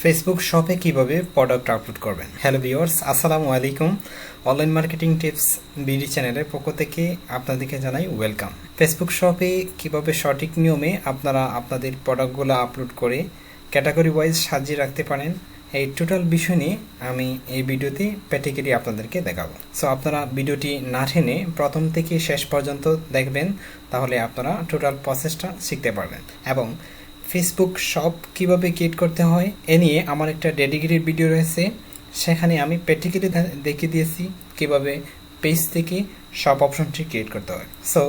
Facebook শপে কিভাবে product upload করবেন। হ্যালো ভিউয়ার্স, আসসালামু আলাইকুম। অনলাইন মার্কেটিং টিপস বিডি চ্যানেলের পক্ষ থেকে আপনাদেরকে জানাই ওয়েলকাম। ফেসবুক শপে কিভাবে সঠিক নিয়মে আপনারা আপনাদের প্রোডাক্টগুলো আপলোড করে ক্যাটাগরি ওয়াইজ সাজিয়ে রাখতে পারেন, এই টোটাল বিষয় নিয়ে আমি এই ভিডিওতে প্র্যাকটিক্যালি আপনাদেরকে দেখাবো। সো আপনারা ভিডিওটি না টেনে প্রথম থেকে শেষ পর্যন্ত দেখবেন, তাহলে আপনারা টোটাল প্রসেসটা শিখতে পারবেন। এবং ফেসবুক শপ কিভাবে ক্রিয়েট করতে হয় এ নিয়ে আমার একটা ডেডিকেটেড ভিডিও রয়েছে, সেখানে আমি প্র্যাকটিক্যালি দেখিয়ে দিয়েছি কিভাবে পেজ থেকে শপ অপশনটি ক্রিয়েট করতে হয়। সো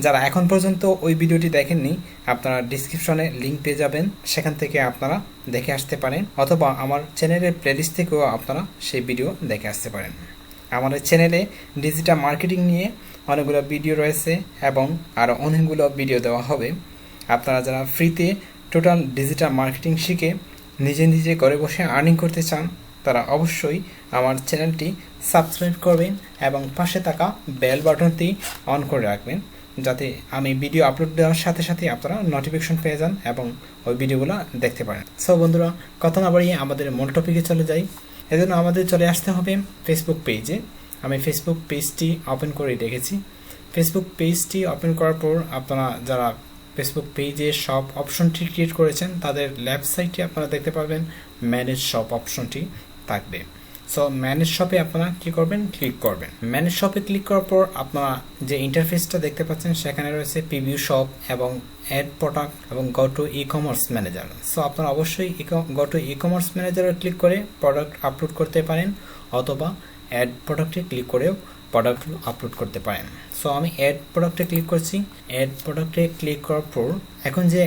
যারা এখন পর্যন্ত ওই ভিডিওটি দেখেননি, আপনারা ডিসক্রিপশনে লিঙ্ক পেয়ে যাবেন, সেখান থেকে আপনারা দেখে আসতে পারেন, অথবা আমার চ্যানেলের প্লেলিস্ট থেকেও আপনারা সেই ভিডিও দেখে আসতে পারেন। আমাদের চ্যানেলে ডিজিটাল মার্কেটিং নিয়ে অনেকগুলো ভিডিও রয়েছে এবং আরও অনেকগুলো ভিডিও দেওয়া হবে। আপনারা যারা ফ্রিতে টোটাল ডিজিটাল মার্কেটিং শিখে নিজে নিজে ঘরে বসে আর্নিং করতে চান, তারা অবশ্যই আমার চ্যানেলটি সাবস্ক্রাইব করবেন এবং পাশে থাকা বেল বাটনটি অন করে রাখবেন, যাতে আমি ভিডিও আপলোড দেওয়ার সাথে সাথে আপনারা নোটিফিকেশন পেয়ে যান এবং ওই ভিডিওগুলো দেখতে পারেন। সো বন্ধুরা, কথা না বাড়িয়ে আমাদের মূল টপিকে চলে যাই। এজন্য আমাদের চলে আসতে হবে ফেসবুক পেজে। আমি ফেসবুক পেজটি ওপেন করে রেখেছি। ফেসবুক পেজটি ওপেন করার পর আপনারা যারা ফেসবুক পেজে শপ অপশনটি ক্রিয়েট করেছেন, তাদের লেফট সাইডে আপনারা দেখতে পাবেন ম্যানেজ শপ অপশনটি থাকবে। সো ম্যানেজ শপে আপনারা কি করবেন, ক্লিক করবেন। ম্যানেজ শপে ক্লিক করার পর আপনারা যে ইন্টারফেসটা দেখতে পাচ্ছেন, সেখানে রয়েছে প্রিভিউ শপ এবং অ্যাড প্রোডাক্ট এবং go to e commerce manager. So আপনারা অবশ্যই গো টু ই কমার্স ম্যানেজারে ক্লিক করে প্রোডাক্ট আপলোড করতে পারেন, অথবা অ্যাড প্রোডাক্টে ক্লিক করেও প্রোডাক্ট আপলোড করতে পারেন। সো আমি অ্যাড প্রোডাক্টে ক্লিক করছি। অ্যাড প্রোডাক্টে ক্লিক করার পর এখন যে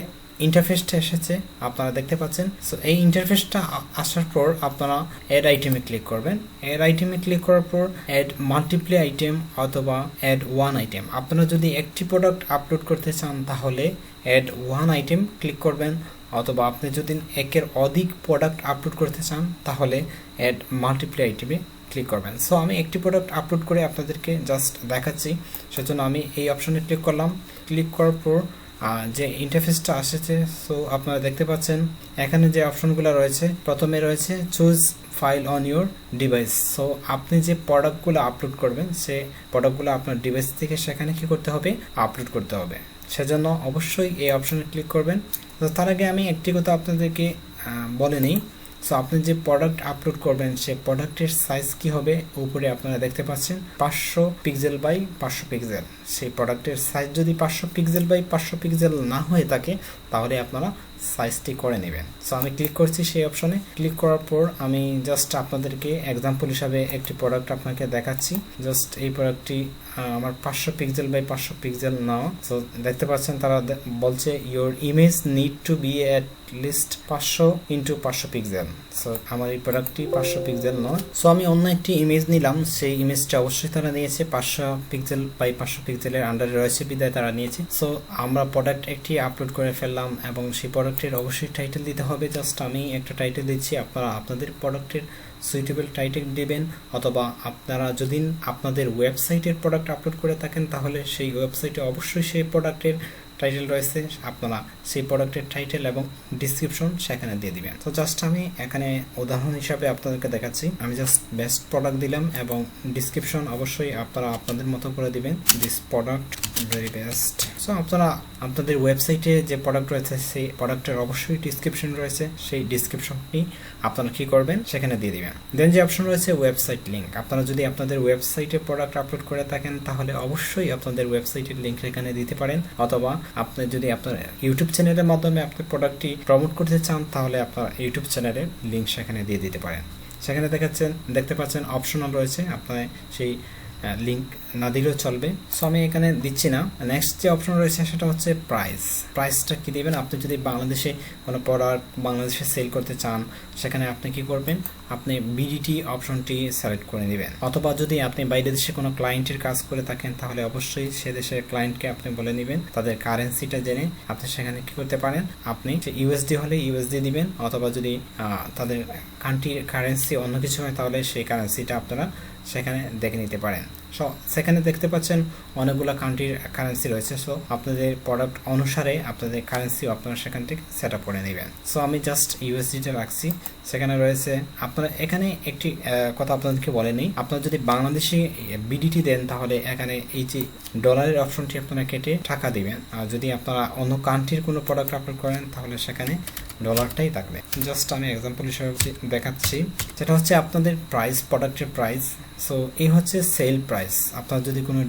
ইন্টারফেসটা এসেছে আপনারা দেখতে পাচ্ছেন। সো এই ইন্টারফেসটা আসার পর আপনারা অ্যাড আইটেমে ক্লিক করবেন। অ্যাড আইটেমে ক্লিক করার পর অ্যাড মাল্টিপ্লাই আইটেম অথবা অ্যাড ওয়ান আইটেম, আপনারা যদি একটি প্রোডাক্ট আপলোড করতে চান তাহলে অ্যাড ওয়ান আইটেম ক্লিক করবেন, অথবা আপনি যদি একের অধিক প্রোডাক্ট আপলোড করতে চান তাহলে অ্যাড মাল্টিপ্লাই আইটেমে ক্লিক করবেন। সো আমি একটি প্রোডাক্ট আপলোড করে আপনাদেরকে জাস্ট দেখাচ্ছি, সেজন্য আমি এই অপশনে ক্লিক করলাম। ক্লিক করার পর যে ইন্টারফেসটা আসছে, সো আপনারা দেখতে পাচ্ছেন এখানে যে অপশনগুলো রয়েছে, প্রথমে রয়েছে choose file on your device. So আপনি যে প্রোডাক্টগুলো আপলোড করবেন, সে প্রোডাক্টগুলো আপনার ডিভাইস থেকে সেখানে কি করতে হবে, আপলোড করতে হবে। সেজন্য অবশ্যই এই অপশনে ক্লিক করবেন। তো তার আগে আমি একটি কথা আপনাদেরকে বলে নিই। সো আপনি যে প্রোডাক্ট আপলোড করবেন, সে প্রোডাক্টের সাইজ কি হবে, উপরে আপনারা দেখতে পাচ্ছেন 500 পিক্সেল বাই 500 পিক্সেল। সেই প্রোডাক্টের সাইজ যদি 500 পিক্সেল বাই 500 পিক্সেল না হয়ে থাকে, তাহলে আপনারা সাইজটি করে নেবেন। সো আমি ক্লিক করছি সেই অপশনে। ক্লিক করার পর আমি জাস্ট আপনাদেরকে এক্সাম্পল হিসাবে একটি প্রোডাক্ট আপনাকে দেখাচ্ছি। জাস্ট এই প্রোডাক্টটি আমার 500 পিক্সেল বাই 500 পিক্সেল নাও। সো দেখতে পাচ্ছেন তারা বলছে your image need to be at least 500 into 500 pixel. So আমার এই প্রোডাক্টটি 500 পিক্সেল নয়। সো আমি অন্য একটি ইমেজ নিলাম, সেই ইমেজটা অবশ্যই তারা নিয়েছে 500 পিক্সেল বাই 500 পিক্সেলের আন্ডারে রয়েছে, বিদায় তারা নিয়েছে। সো আমরা প্রোডাক্ট একটি আপলোড করে ফেললাম এবং সেই প্রোডাক্টের অবশ্যই টাইটেল দিতে হবে। জাস্ট আমি একটা টাইটেল দিচ্ছি, আপনারা আপনাদের প্রোডাক্টের সুইটেবল টাইটেল দিবেন, অথবা আপনারা যদি আপনাদের ওয়েবসাইটের প্রোডাক্ট আপলোড করে থাকেন, তাহলে সেই ওয়েবসাইটে অবশ্যই সেই প্রোডাক্টের টাইটেল রয়েছে, আপনারা সেই প্রোডাক্টের টাইটেল এবং ডিসক্রিপশন সেখানে দিয়ে দিবেন। তো জাস্ট আমি এখানে উদাহরণ হিসাবে আপনাদেরকে দেখাচ্ছি। আমি জাস্ট বেস্ট প্রোডাক্ট দিলাম এবং ডিসক্রিপশন অবশ্যই আপনারা আপনাদের মতো করে দিবেন, this product very best. So আপনারা আপনাদের ওয়েবসাইটে যে প্রোডাক্ট রয়েছে, সেই প্রোডাক্টের অবশ্যই ডিসক্রিপশন রয়েছে, সেই ডিসক্রিপশনটি আপনারা কি করবেন, সেখানে দিয়ে দিবেন। দেন যে অপশন রয়েছে ওয়েবসাইট লিঙ্ক, আপনারা যদি আপনাদের ওয়েবসাইটে প্রোডাক্ট আপলোড করে থাকেন, তাহলে অবশ্যই আপনাদের ওয়েবসাইটের লিঙ্ক এখানে দিতে পারেন, অথবা আপনি যদি আপনার ইউটিউব চ্যানেলের মাধ্যমে আপনি প্রোডাক্টটি প্রমোট করতে চান, তাহলে আপনার ইউটিউব চ্যানেলের লিঙ্ক সেখানে দিয়ে দিতে পারেন। সেখানে দেখতে পাচ্ছেন অপশনাল রয়েছে, আপনার সেই লিঙ্ক না দিলেও চলবে। সো আমি এখানে দিচ্ছি না। নেক্সট যে অপশন রয়েছে সেটা হচ্ছে প্রাইসটা কি দিবেন। আপনি যদি বাংলাদেশে কোনো প্রোডাক্ট বাংলাদেশে সেল করতে চান, সেখানে আপনি কি করবেন, আপনি বিডিটি অপশনটি সিলেক্ট করে নেবেন, অথবা যদি আপনি বাইরের দেশে কোনো ক্লায়েন্টের কাজ করে থাকেন, তাহলে অবশ্যই সে দেশের ক্লায়েন্টকে আপনি বলে নেবেন, তাদের কারেন্সিটা জেনে আপনি সেখানে কি করতে পারেন, আপনি ইউএসডি হলে ইউএসডি দিবেন, অথবা যদি তাদের কান্ট্রির কারেন্সি অন্য কিছু হয়, তাহলে সেই কারেন্সিটা আপনারা সেখানে দেখে নিতে পারেন। সো সেখানে দেখতে পাচ্ছেন অনেকগুলো কান্ট্রির কারেন্সি রয়েছে। সো আপনাদের প্রোডাক্ট অনুসারে আপনাদের কারেন্সি আপনারা সেখান থেকে সেট আপ করে নেবেন। সো আমি জাস্ট ইউএসডিটা রাখছি, সেখানে রয়েছে। আপনারা এখানে একটি কথা আপনাদেরকে বলে নিই, আপনারা যদি বাংলাদেশি বিডিটি দেন তাহলে এখানে এই যে ডলারের অপশনটি আপনারা কেটে টাকা দিবেন, আর যদি আপনারা অন্য কান্ট্রির কোনো প্রোডাক্ট আপলোড করেন তাহলে সেখানে ডলারটাই থাকবে। জাস্ট আমি এক্সাম্পল হিসেবে দেখাচ্ছি, যেটা হচ্ছে আপনাদের প্রাইস, প্রোডাক্টের প্রাইস। সো এই হচ্ছে সেল প্রাইস। আপনারা যদি কোনো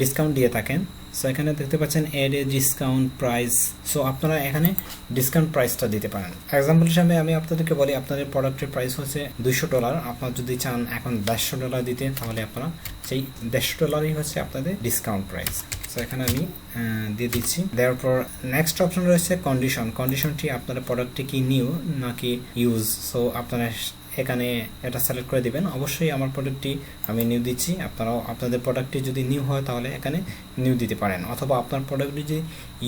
ডিসকাউন্ট দিয়ে থাকেন, সো এখানে দেখতে পাচ্ছেন এড এ ডিসকাউন্ট প্রাইস। সো আপনারা এখানে ডিসকাউন্ট প্রাইসটা দিতে পারেন। এক্সাম্পল হিসাবে আমি আপনাদেরকে বলি, আপনাদের প্রোডাক্টের প্রাইস হচ্ছে $200, আপনারা যদি চান এখন $150 দিতে, তাহলে আপনারা সেই $150 হচ্ছে আপনাদের ডিসকাউন্ট প্রাইস। সো এখানে আমি দিয়ে দিচ্ছি। দেওয়ার পর নেক্সট অপশন রয়েছে কন্ডিশন। কন্ডিশনটি আপনার প্রোডাক্টটি কি নিউ নাকি ইউজ, সো আপনারা এখানে এটা সিলেক্ট করে দিবেন। অবশ্যই আমার প্রোডাক্টটি আমি নিউ দিচ্ছি, আপনারাও আপনাদের প্রোডাক্টটি যদি নিউ হয় তাহলে এখানে নিউ দিতে পারেন, অথবা আপনার প্রোডাক্টটি যদি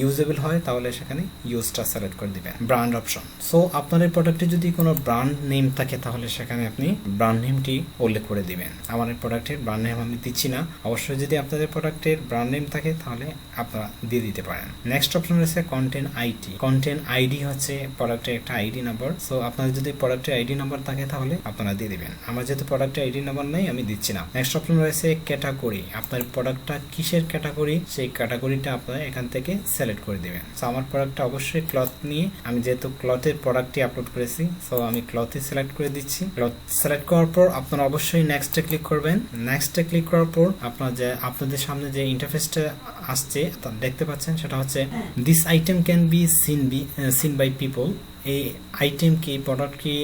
ইউজেবল হয় তাহলে সেখানে ইউজটা সিলেক্ট করে দিবেন। ব্র্যান্ড অপশন, সো আপনাদের প্রোডাক্টে যদি কোনো ব্র্যান্ড নেম থাকে তাহলে সেখানে আপনি ব্র্যান্ড নেমটি উল্লেখ করে দিবেন। আমার প্রোডাক্টের ব্র্যান্ড নেম আমি দিচ্ছি না, অবশ্যই যদি আপনাদের প্রোডাক্টের ব্র্যান্ড নেম থাকে তাহলে আপনারা দিয়ে দিতে পারেন। নেক্সট অপশন রয়েছে কন্টেন্ট আইডি। কন্টেন্ট আইডি হচ্ছে প্রোডাক্টের একটা আইডি নাম্বার। সো আপনার যদি প্রোডাক্টের আইডি নাম্বার থাকে তাহলে আপনারা দিয়ে দিবেন। আমার যেহেতু প্রোডাক্টের আইডি নাম্বার নেই, আমি দিচ্ছি না। নেক্সট অপশন রয়েছে ক্যাটাগরি। আপনার প্রোডাক্টটা কিসের ক্যাটাগরি, সেই ক্যাটাগরিটা আপনারা এখান থেকে সিলেক্ট করে দিবেন। সো আমার প্রোডাক্টটা অবশ্যই ক্লথ নিয়ে, আমি যেহেতু ক্লথের প্রোডাক্টটি আপলোড করেছি, সো আমি ক্লথই সিলেক্ট করে দিচ্ছি। ক্লথ সিলেক্ট করার পর আপনারা অবশ্যই নেক্সটে ক্লিক করবেন। নেক্সটে ক্লিক করার পর আপনাদের সামনে যে ইন্টারফেসটা আসছে দেখতে পাচ্ছেন, সেটা হচ্ছে this item can be seen by people. এই আইটেম কি, প্রোডাক্ট কি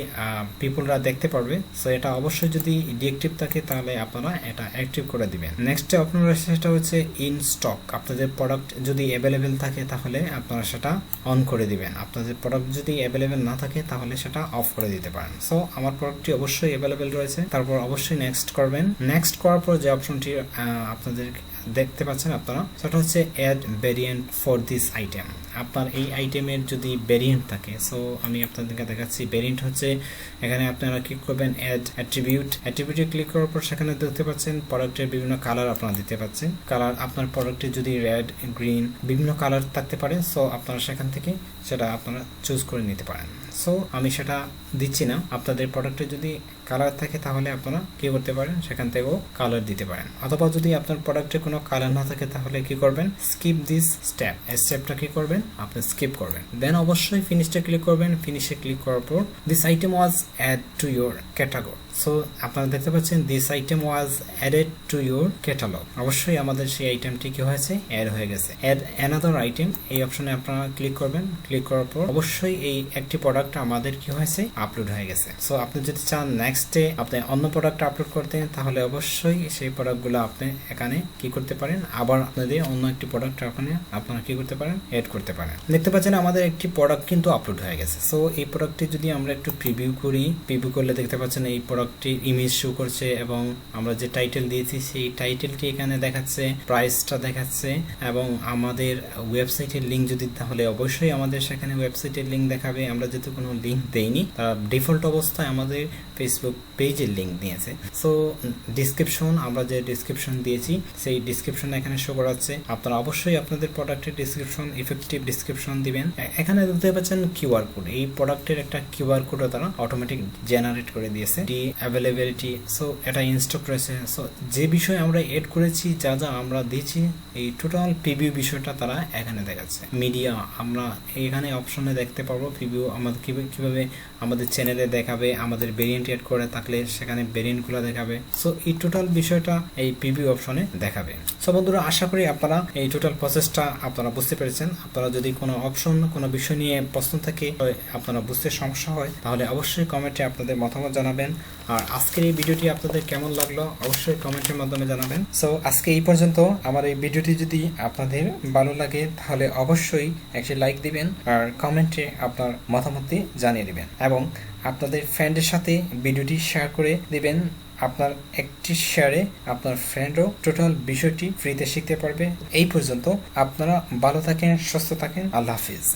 পিপলরা দেখতে পারবে। সো এটা অবশ্যই যদি ডিএক্টিভ থাকে তাহলে আপনারা এটা অ্যাক্টিভ করে দিবেন। নেক্সট আপনারা সেটা হচ্ছে ইন স্টক। আপনাদের প্রোডাক্ট যদি অ্যাভেলেবেল থাকে তাহলে আপনারা সেটা অন করে দিবেন। আপনাদের প্রোডাক্ট যদি অ্যাভেলেবেল না থাকে তাহলে সেটা অফ করে দিতে পারেন। সো আমার প্রোডাক্টটি অবশ্যই অ্যাভেলেবেল রয়েছে, তারপর অবশ্যই নেক্সট করবেন। নেক্সট করার পর যে অপশনটি আপনাদের দেখতে পাচ্ছেন আপনারা, সেটা হচ্ছে add variant for this item. আপনার এই আইটেমের যদি ভেরিয়েন্ট থাকে, সো আমি আপনাদেরকে দেখাচ্ছি। ভেরিয়েন্ট হচ্ছে এখানে আপনারা ক্লিক করবেন অ্যাড অ্যাট্রিবিউট। অ্যাট্রিবিউটে ক্লিক করার পর সেখানে দেখতে পাচ্ছেন প্রোডাক্টের বিভিন্ন কালার আপনারা দিতে পাচ্ছেন। কালার আপনার প্রোডাক্টে যদি রেড, গ্রিন বিভিন্ন কালার থাকতে পারে, সো আপনারা সেখান থেকে সেটা আপনারা চুজ করে নিতে পারেন। সো আমি সেটা দিচ্ছি না। আপনাদের প্রোডাক্টে যদি কালার থাকে তাহলে আপনারা কি করতে পারেন, সেখান থেকেও কালার দিতে পারেন। অথবা যদি আপনার প্রোডাক্টে কোনো কালার না থাকে তাহলে কি করবেন, স্কিপ দিস স্টেপ। এই স্টেপটা কি করবেন, আপনি স্কিপ করবেন। দেন অবশ্যই ফিনিশে ক্লিক করবেন। ফিনিশে ক্লিক করার পর this item was add to your category. So আপনারা দেখতে পাচ্ছেন this item was added to your catalogue. অবশ্যই আমাদের সেই আইটেমটি কি হয়েছে, অ্যাড হয়ে গেছে। অ্যাড অ্যানাদার আইটেম, এই অপশনে আপনারা ক্লিক করবেন। ক্লিক করার পর অবশ্যই এই একটি প্রোডাক্ট আমাদের কি হয়েছে, আপলোড হয়ে গেছে। সো আপনি যদি চান নেক্সটে আপনি অন্য প্রোডাক্ট আপলোড করতে, তাহলে অবশ্যই সেই প্রোডাক্টগুলো আপনি এখানে কি করতে পারেন, আবার আপনাদের অন্য একটি প্রোডাক্ট ওখানে আপনারা কি করতে পারেন, এড করতে পারেন। দেখতে পাচ্ছেন আমাদের একটি প্রোডাক্ট কিন্তু আপলোড হয়ে গেছে। সো এই প্রোডাক্টটি যদি আমরা একটু প্রিভিউ করি, প্রিভিউ করলে দেখতে পাচ্ছেন এই প্রোডাক্টটির ইমেজ শো করছে, এবং আমরা যে টাইটেল দিয়েছি সেই টাইটেলটি এখানে দেখাচ্ছে, প্রাইসটা দেখাচ্ছে, এবং আমাদের ওয়েবসাইটের লিঙ্ক যদি, তাহলে অবশ্যই আমাদের সেখানে ওয়েবসাইটের লিঙ্ক দেখাবে। আমরা যেহেতু কোনো লিঙ্ক দেইনি, তারা ডিফল্ট অবস্থায় আমাদের ফেসবুক পেজের লিঙ্ক দিয়েছে। সো ডিসক্রিপশন, আমরা যে ডিসক্রিপশন দিয়েছি সেই ডিসক্রিপশন এখানে শো করাচ্ছে। আপনারা অবশ্যই আপনাদের প্রোডাক্টের ডিসক্রিপশন, ইফেক্টিভ ডিসক্রিপশন দিবেন। এখানে দেখতে পাচ্ছেন কিউআর কোড। এই প্রোডাক্টের একটা কিউআর কোডও তারা অটোমেটিক জেনারেট করে দিয়েছে। অ্যাভেলেবিলিটি, সো এটা ইনস্টক রয়েছে। সো যে বিষয় আমরা এড করেছি, যা যা আমরা দিয়েছি, এই টোটাল প্রিভিউ বিষয়টা তারা এখানে দেখাচ্ছে। মিডিয়া, আমরা এখানে অপশনে দেখতে পারবো প্রিভিউ আমাদের কিভাবে আমাদের চ্যানেলে দেখাবে, আমাদের ভেরিয়েন্ট এড করে থাকলে সেখানে ভেরিয়েন্টগুলো দেখাবে। সো এই টোটাল বিষয়টা এই প্রিভিউ অপশনে দেখাবে। সো বন্ধুরা, আশা করি আপনারা এই টোটাল প্রসেসটা আপনারা বুঝতে পেরেছেন। আপনারা যদি কোনো অপশন, কোনো বিষয় নিয়ে প্রশ্ন থাকে, আপনারা বুঝতে সমস্যা হয়, তাহলে অবশ্যই কমেন্টে আপনাদের মতামত জানাবেন। আর আজকের এই ভিডিওটি আপনাদের কেমন লাগলো অবশ্যই কমেন্টের মাধ্যমে জানাবেন। সো আজকে এই পর্যন্ত। আমার এই ভিডিওটি যদি আপনাদের ভালো লাগে তাহলে অবশ্যই একটি লাইক দিবেন, আর কমেন্টে আপনার মতামতটি জানিয়ে দিবেন, এবং আপনাদের ফ্রেন্ডের সাথে ভিডিওটি শেয়ার করে দিবেন। আপনার একটি শেয়ারে আপনার ফ্রেন্ডও টোটাল বিষয়টি ফ্রিতে শিখতে পারবে। এই পর্যন্ত, আপনারা ভালো থাকেন, সুস্থ থাকেন। আল্লাহ হাফিজ।